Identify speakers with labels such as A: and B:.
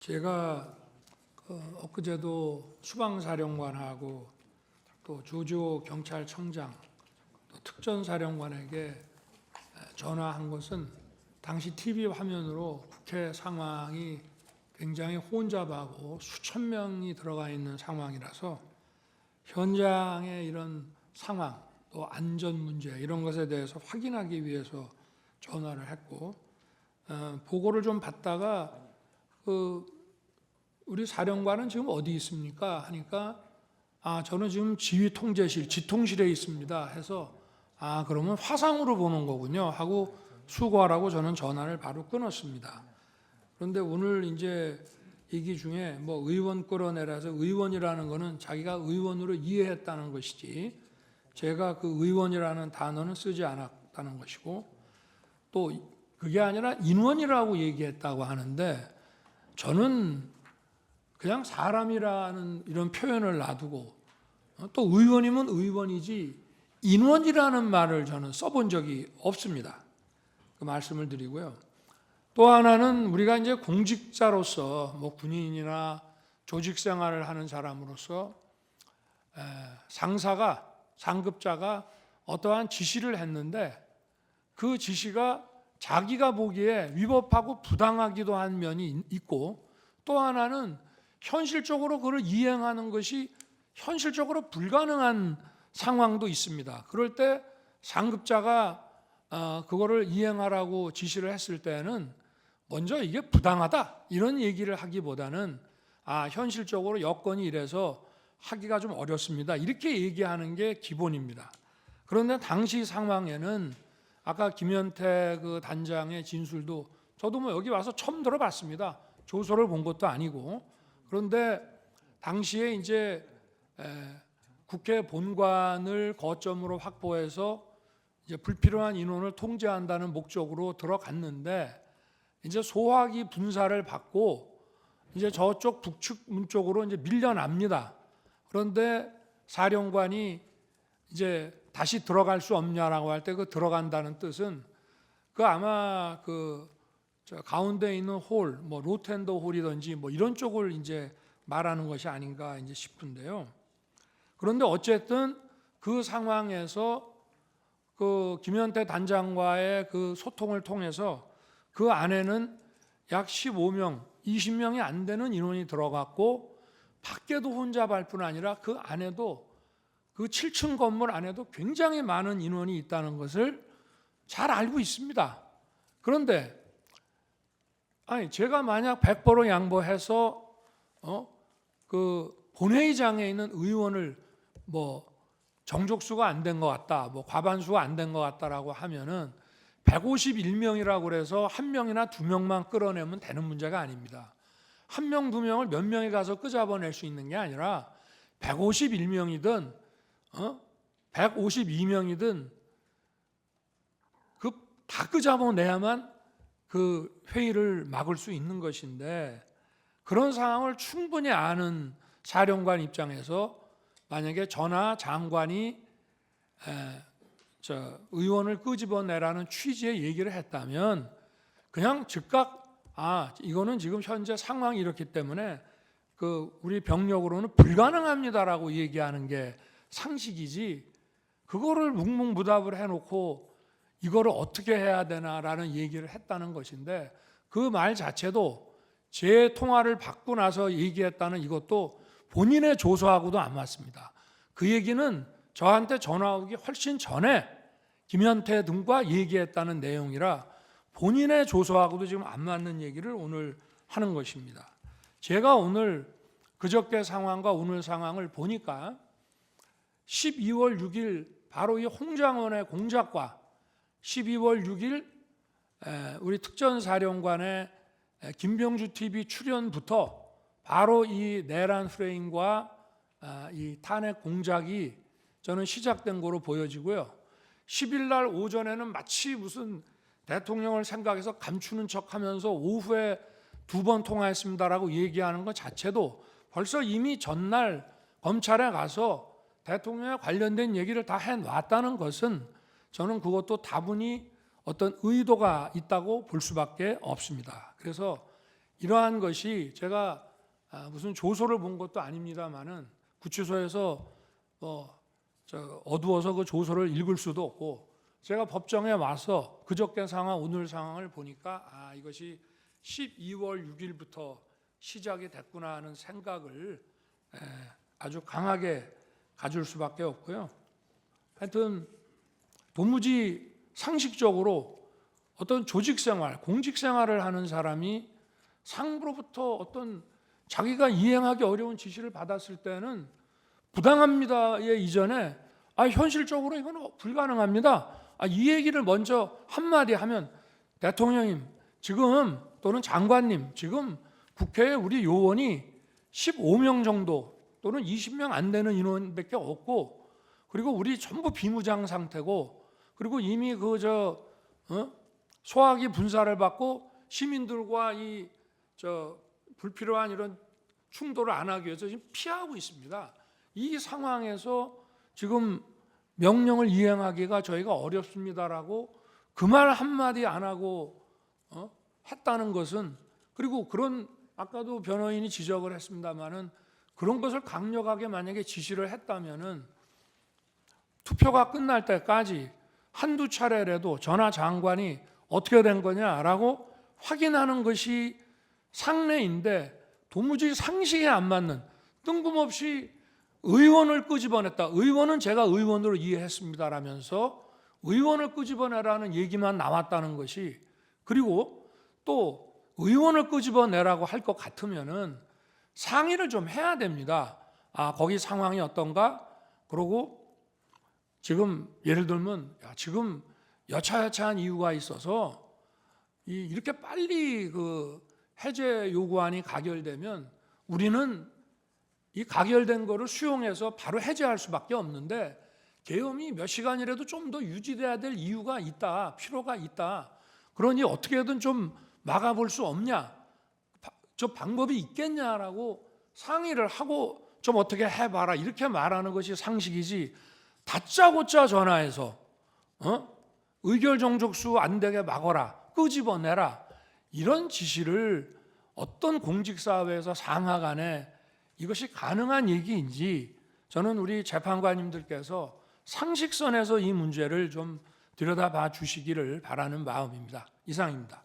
A: 제가 엊그제도 수방사령관하고 또 조지호 경찰청장, 또 특전사령관에게 전화한 것은 당시 TV 화면으로 국회 상황이 굉장히 혼잡하고 수천 명이 들어가 있는 상황이라서 현장의 이런 상황, 또 안전 문제 이런 것에 대해서 확인하기 위해서 전화를 했고, 보고를 좀 받다가 우리 사령관은 지금 어디 있습니까? 하니까 저는 지금 지휘통제실, 지통실에 있습니다 해서 그러면 화상으로 보는 거군요 하고 수고하라고 저는 전화를 바로 끊었습니다. 그런데 오늘 이제 얘기 중에 뭐 의원 끌어내라서 의원이라는 거는 자기가 의원으로 이해했다는 것이지 제가 그 의원이라는 단어는 쓰지 않았다는 것이고, 또 그게 아니라 인원이라고 얘기했다고 하는데 저는 그냥 사람이라는 이런 표현을 놔두고 또 의원이면 의원이지 인원이라는 말을 저는 써본 적이 없습니다. 그 말씀을 드리고요. 또 하나는 우리가 이제 공직자로서 뭐 군인이나 조직 생활을 하는 사람으로서 상급자가 어떠한 지시를 했는데 그 지시가 자기가 보기에 위법하고 부당하기도 한 면이 있고, 또 하나는 현실적으로 그걸 이행하는 것이 현실적으로 불가능한 상황도 있습니다. 그럴 때 상급자가 그거를 이행하라고 지시를 했을 때는 먼저 이게 부당하다 이런 얘기를 하기보다는 현실적으로 여건이 이래서 하기가 좀 어렵습니다 이렇게 얘기하는 게 기본입니다. 그런데 당시 상황에는 아까 김현태 그 단장의 진술도 저도 뭐 여기 와서 처음 들어봤습니다. 조서를 본 것도 아니고. 그런데 당시에 이제 국회 본관을 거점으로 확보해서 이제 불필요한 인원을 통제한다는 목적으로 들어갔는데 이제 소화기 분사를 받고 이제 저쪽 북측 문 쪽으로 이제 밀려납니다. 그런데 사령관이 이제 다시 들어갈 수 없냐라고 할 때 그 들어간다는 뜻은 그 아마 저 가운데 있는 홀, 뭐 로텐더 홀이든지 뭐 이런 쪽을 이제 말하는 것이 아닌가 이제 싶은데요. 그런데 어쨌든 그 상황에서 그 김현태 단장과의 그 소통을 통해서 그 안에는 약 15명, 20명이 안 되는 인원이 들어갔고 밖에도 혼잡할 뿐 아니라 그 안에도 그 7층 건물 안에도 굉장히 많은 인원이 있다는 것을 잘 알고 있습니다. 그런데 제가 만약 100% 양보해서 그 본회의장에 있는 의원을 뭐 정족수가 안 된 것 같다, 뭐 과반수가 안 된 것 같다라고 하면은 151명이라고 그래서 한 명이나 두 명만 끌어내면 되는 문제가 아닙니다. 한 명, 두 명을 몇 명이 가서 끄잡아낼 수 있는 게 아니라 151명이든 152명이든 다 끄잡아내야만 그 회의를 막을 수 있는 것인데, 그런 상황을 충분히 아는 사령관 입장에서 만약에 저나 장관이 의원을 끄집어내라는 취지의 얘기를 했다면 그냥 즉각 이거는 지금 현재 상황이 이렇기 때문에 우리 병력으로는 불가능합니다라고 얘기하는 게 상식이지, 그거를 묵묵부답을 해놓고 이거를 어떻게 해야 되나라는 얘기를 했다는 것인데, 그 말 자체도 제 통화를 받고 나서 얘기했다는 이것도 본인의 조서하고도 안 맞습니다. 그 얘기는 저한테 전화 오기 훨씬 전에 김현태 등과 얘기했다는 내용이라 본인의 조서하고도 지금 안 맞는 얘기를 오늘 하는 것입니다. 제가 오늘 그저께 상황과 오늘 상황을 보니까 12월 6일 바로 이 홍장원의 공작과 12월 6일 우리 특전사령관의 김병주 TV 출연부터 바로 이 내란 프레임과 이 탄핵 공작이 저는 시작된 거로 보여지고요. 10일 날 오전에는 마치 무슨 대통령을 생각해서 감추는 척하면서 오후에 2번 통화했습니다라고 얘기하는 것 자체도 벌써 이미 전날 검찰에 가서 대통령에 관련된 얘기를 다 해놨다는 것은 저는 그것도 다분히 어떤 의도가 있다고 볼 수밖에 없습니다. 그래서 이러한 것이 제가 무슨 조서를 본 것도 아닙니다만은 구치소에서 어두워서 그 조서를 읽을 수도 없고 제가 법정에 와서 그저께 상황 오늘 상황을 보니까 이것이 12월 6일부터 시작이 됐구나 하는 생각을 아주 강하게 가질 수밖에 없고요. 하여튼 도무지 상식적으로 어떤 조직생활, 공직생활을 하는 사람이 상부로부터 어떤 자기가 이행하기 어려운 지시를 받았을 때는 부당합니다의 이전에 현실적으로 이건 불가능합니다. 이 얘기를 먼저 한마디 하면 대통령님 지금 또는 장관님 지금 국회에 우리 요원이 15명 정도 또는 20명 안 되는 인원밖에 없고 그리고 우리 전부 비무장 상태고 그리고 이미 소화기 분사를 받고 시민들과 불필요한 이런 충돌을 안 하기 위해서 지금 피하고 있습니다. 이 상황에서 지금 명령을 이행하기가 저희가 어렵습니다라고 그 말 한마디 안 하고 했다는 것은 그리고 그런 아까도 변호인이 지적을 했습니다마는 그런 것을 강력하게 만약에 지시를 했다면은 투표가 끝날 때까지 한두 차례라도 전하 장관이 어떻게 된 거냐라고 확인하는 것이 상례인데 도무지 상식에 안 맞는 뜬금없이 의원을 끄집어냈다. 의원은 제가 의원으로 이해했습니다라면서 의원을 끄집어내라는 얘기만 나왔다는 것이 그리고 또 의원을 끄집어내라고 할 것 같으면은 상의를 좀 해야 됩니다. 거기 상황이 어떤가? 그러고 지금 예를 들면 지금 여차여차한 이유가 있어서 이렇게 빨리 그 해제 요구안이 가결되면 우리는 이 가결된 거를 수용해서 바로 해제할 수밖에 없는데 계엄이 몇 시간이라도 좀 더 유지돼야 될 이유가 있다, 필요가 있다. 그러니 어떻게든 좀 막아볼 수 없냐? 저 방법이 있겠냐라고 상의를 하고 좀 어떻게 해봐라 이렇게 말하는 것이 상식이지. 다짜고짜 전화해서 의결 정족수 안 되게 막어라, 끄집어내라 이런 지시를 어떤 공직사회에서 상하간에 이것이 가능한 얘기인지 저는 우리 재판관님들께서 상식선에서 이 문제를 좀 들여다봐 주시기를 바라는 마음입니다. 이상입니다.